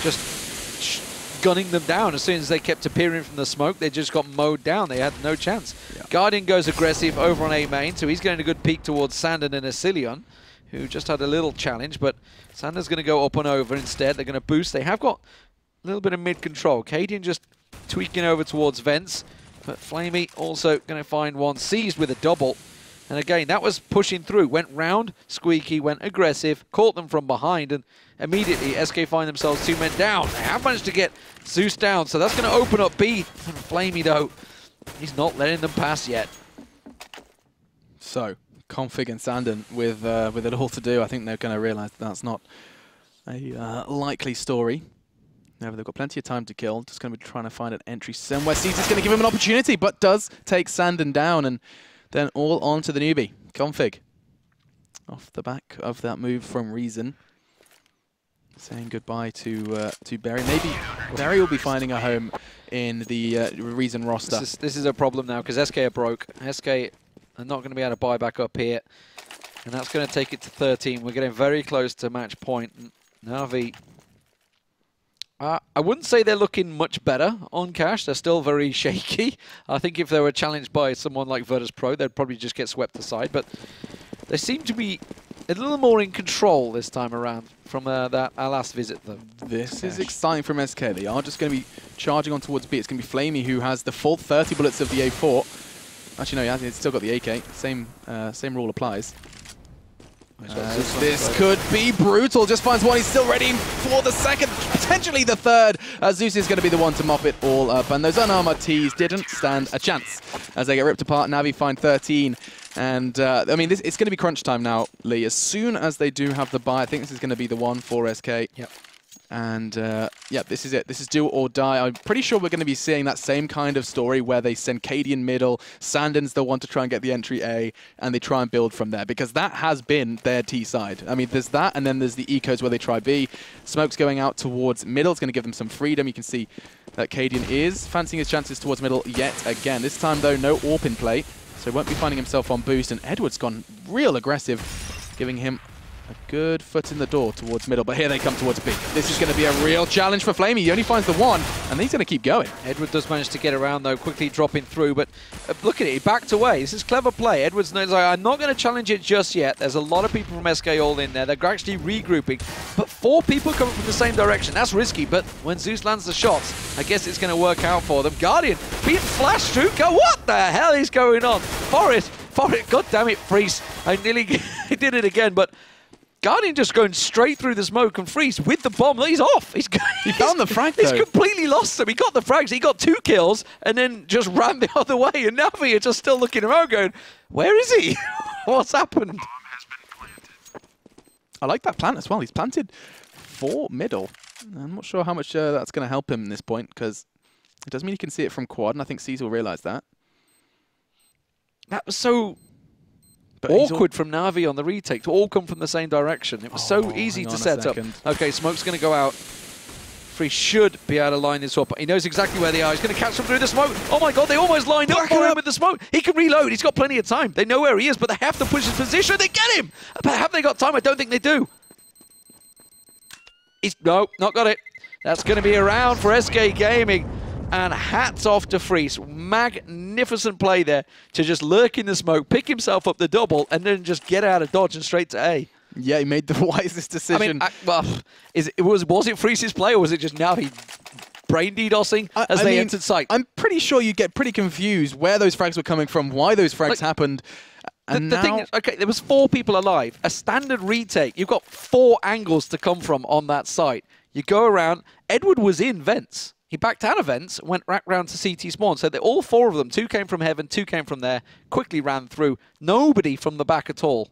just gunning them down. As soon as they kept appearing from the smoke, they just got mowed down. They had no chance. Yeah. Guardian goes aggressive over on A main, so he's getting a good peek towards Sandon and Sicilian, who just had a little challenge, but Sandon's going to go up and over instead. They're going to boost. They have got a little bit of mid-control. Cadian just tweaking over towards Vents, but Flamey also going to find one. Seized with a double. And again, that was pushing through. Went round, Squeaky, went aggressive, caught them from behind, and immediately SK find themselves 2 men down. They have managed to get Zeus down, so that's going to open up B. Flamey, though, he's not letting them pass yet. So, Config and Sandon with it all to do. I think they're going to realize that's not a likely story. However, they've got plenty of time to kill. Just going to be trying to find an entry somewhere. Caesar's going to give him an opportunity, but does take Sandon down, and then all on to the newbie. Config, off the back of that move from Reason, saying goodbye to Berry. Maybe Berry will be finding a home in the Reason roster. This is a problem now, because SK are broke. SK are not going to be able to buy back up here, and that's going to take it to 13. We're getting very close to match point. NaVi, I wouldn't say they're looking much better on cash. They're still very shaky. I think if they were challenged by someone like Virtus Pro, they'd probably just get swept aside. But they seem to be a little more in control this time around from our last visit, though. This is exciting from SK. They are just going to be charging on towards B. It's going to be Flamey who has the full 30 bullets of the A4. Actually, no, he hasn't. He's still got the AK. Same rule applies. This could be brutal. Just finds one. He's still ready for the second, potentially the third. Zeus is going to be the one to mop it all up. And those unarmored Ts didn't stand a chance as they get ripped apart. NaVi find 13. And, I mean, it's going to be crunch time now, Lee. As soon as they do have the buy, I think this is going to be the one for SK. Yep. And, yeah, this is it. This is do or die. I'm pretty sure we're going to be seeing that same kind of story where they send Cadian middle, Sandon's the one to try and get the entry A, and they try and build from there, because that has been their T side. I mean, there's that, and then there's the ecos where they try B. Smoke's going out towards middle. It's going to give them some freedom. You can see that Cadian is fancying his chances towards middle yet again. This time, though, no AWP in play, so he won't be finding himself on boost, and Edward's gone real aggressive, giving him a good foot in the door towards middle, but here they come towards B. This is going to be a real challenge for Flamey. He only finds the one, and he's going to keep going. Edward does manage to get around, though, quickly dropping through, but look at it, he backed away. This is clever play. Edwards knows, like, I'm not going to challenge it just yet. There's a lot of people from SK all in there. They're actually regrouping, but 4 people coming from the same direction. That's risky, but when Zeus lands the shots, I guess it's going to work out for them. Guardian being flashed through. Go, what the hell is going on? Forest, God damn it, Freeze. I nearly did it again, but Guardian just going straight through the smoke, and Freeze with the bomb. He's off. He found the frag, He's though. completely lost them. He got the frags. He got 2 kills and then just ran the other way. And NaVi are just still looking around going, where is he? What's happened? I like that plant as well. He's planted for middle. I'm not sure how much that's going to help him in this point, because it does mean he can see it from quad, and I think C's will realise that. That was so awkward from NaVi on the retake to all come from the same direction. It was so easy to set up. Okay, smoke's going to go out. Free should be able to line this up. He knows exactly where they are. He's going to catch them through the smoke. Oh my god, they almost lined up for him with the smoke. He can reload. He's got plenty of time. They know where he is, but they have to push his position. They get him! But have they got time? I don't think they do. No, not got it. That's going to be a round for SK Gaming. And hats off to Freeze. Magnificent play there to just lurk in the smoke, pick himself up the double, and then just get out of dodge and straight to A. Yeah, he made the wisest decision. I mean, was it Freeze's play, or was it just NaVi brain DDoSing as they entered site? I'm pretty sure you get pretty confused where those frags were coming from, why those frags happened. And the thing is, okay, there was 4 people alive. A standard retake, you've got 4 angles to come from on that site. You go around. Edward was in vents. He backed out of vents, went back round to CT spawn. So all 4 of them, 2 came from heaven, 2 came from there, quickly ran through. Nobody from the back at all.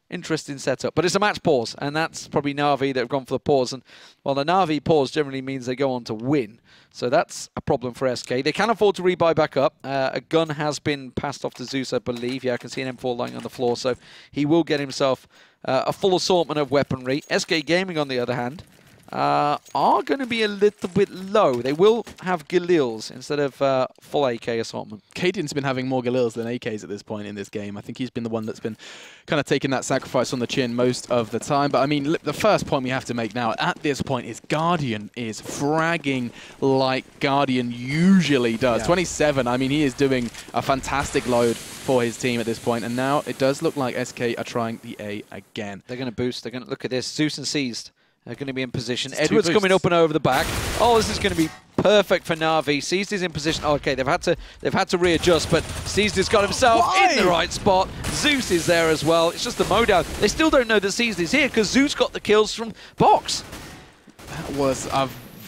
Interesting setup. But it's a match pause, and that's probably NaVi that have gone for the pause. And well, the NaVi pause generally means they go on to win. So that's a problem for SK. They can afford to rebuy back up. A gun has been passed off to Zeus, I believe. Yeah, I can see an M4 lying on the floor. So he will get himself a full assortment of weaponry. SK Gaming, on the other hand, are going to be a little bit low. They will have Galils instead of full AK assortment. Cadian's been having more Galils than AKs at this point in this game. I think he's been the one that's been kind of taking that sacrifice on the chin most of the time. But I mean, the first point we have to make now at this point is Guardian is fragging like Guardian usually does. Yeah. 27, I mean, he is doing a fantastic load for his team at this point. And now it does look like SK are trying the A again. They're going to boost. They're going to look at this. Zeus and Seized. They're going to be in position. Edward's coming up and over the back. Oh, this is going to be perfect for NaVi. Seized is in position. Oh, okay, they've had to readjust, but Seized has got himself in the right spot. Zeus is there as well. It's just the mowdown. They still don't know that Seized is here because Zeus got the kills from box. That was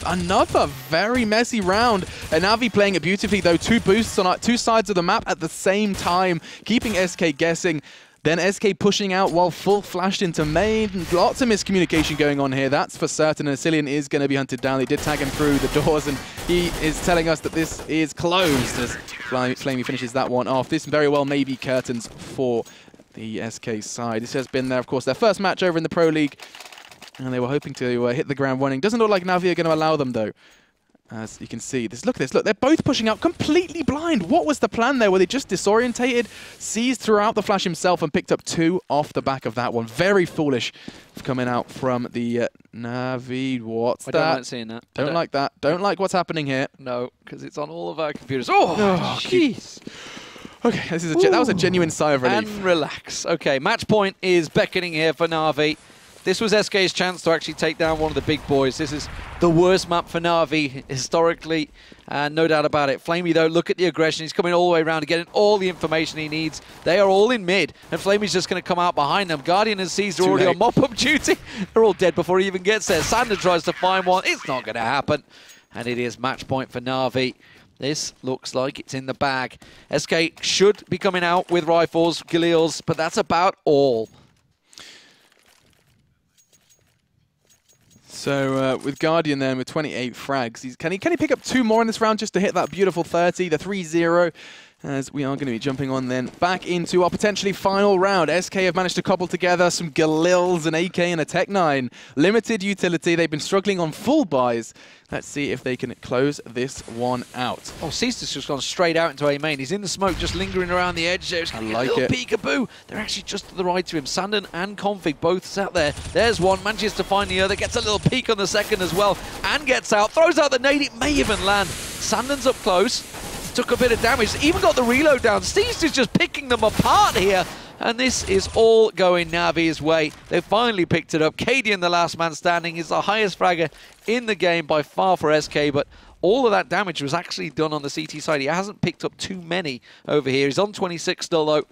another very messy round. And NaVi playing it beautifully, though. 2 boosts on 2 sides of the map at the same time, keeping SK guessing. Then SK pushing out while full flashed into main. Lots of miscommunication going on here, that's for certain. And SCII is going to be hunted down. They did tag him through the doors, and he is telling us that this is closed as Flamey finishes that one off. This very well may be curtains for the SK side. This has been, of course, their first match over in the Pro League, and they were hoping to hit the ground running. Doesn't look like NaVi are going to allow them, though. As you can see, look at this, look, they're both pushing out completely blind. What was the plan there? Were they just disorientated? Seized throughout the flash himself and picked up 2 off the back of that one. Very foolish coming out from the NaVi. What's that? I don't like seeing that. Don't like that. Don't like what's happening here. No, because it's on all of our computers. Oh, jeez. Okay, that was a genuine sigh of relief. And relax. Okay, match point is beckoning here for NaVi. This was SK's chance to actually take down one of the big boys. This is the worst map for NaVi historically, no doubt about it. Flamey, though, look at the aggression. He's coming all the way around and getting all the information he needs. They are all in mid, and Flamey's just going to come out behind them. Guardian and Seized are already on mop-up duty. They're all dead before he even gets there. Sander tries to find one. It's not going to happen. And it is match point for NaVi. This looks like it's in the bag. SK should be coming out with rifles, Galils, but that's about all. So with Guardian then with 28 frags, can he pick up 2 more in this round just to hit that beautiful 30, the 3-0? as we are going to be jumping on then back into our potentially final round. SK have managed to cobble together some Galils, an AK and a Tech-9. Limited utility. They've been struggling on full buys. Let's see if they can close this one out. Oh, Cease's just gone straight out into A main. He's in the smoke, just lingering around the edge there. It's going to be a little peekaboo. They're actually just to the right of him. Sandon and Config both sat there. There's one, manages to find the other, gets a little peek on the second as well, and gets out, throws out the nade. It may even land. Sandon's up close. Took a bit of damage, even got the reload down. Steve's is just picking them apart here. And this is all going NaVi's way. They finally picked it up. Cadian, the last man standing, is the highest fragger in the game by far for SK, but all of that damage was actually done on the CT side. He hasn't picked up too many over here. He's on 26 still, though.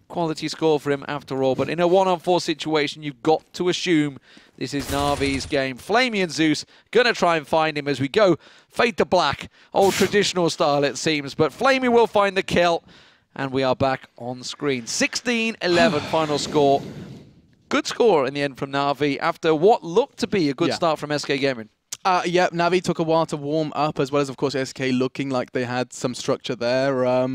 Quality score for him after all, but in a 1-on-4 situation, you've got to assume this is NaVi's game. Flamey and Zeus gonna try and find him as we go fade to black. Old traditional style, it seems, but Flamey will find the kill, and we are back on screen. 16-11 final score. Good score in the end from NaVi after what looked to be a good start from SK Gaming. Yeah, NaVi took a while to warm up, as well as, of course, SK looking like they had some structure there.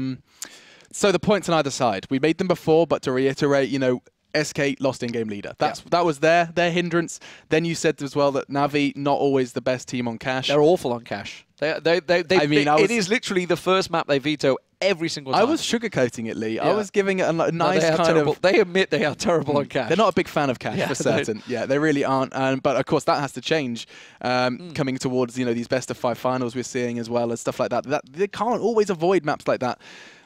So the points on either side. We made them before, but to reiterate, you know, SK lost in-game leader. That was their hindrance. Then you said as well that NaVi not always the best team on cash. They're awful on cash. It is literally the first map they veto every single time. I was sugarcoating it, Lee. I was giving it a nice kind of... They admit they are terrible on cash. They're not a big fan of cash, for certain. Yeah, they really aren't. But of course, that has to change coming towards, you know, these best-of-5 finals we're seeing as well, and stuff like that. They can't always avoid maps like that,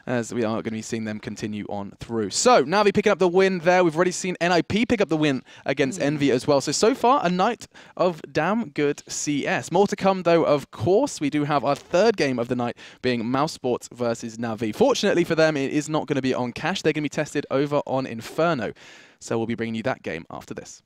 as we are going to be seeing them continue on through. So, NaVi picking up the win there. We've already seen NIP pick up the win against Envy as well. So far, a night of damn good CS. More to come, though, of course. We do have our third game of the night being Mouse Sports versus NaVi. Fortunately for them, it is not going to be on cash. They're going to be tested over on Inferno. So we'll be bringing you that game after this.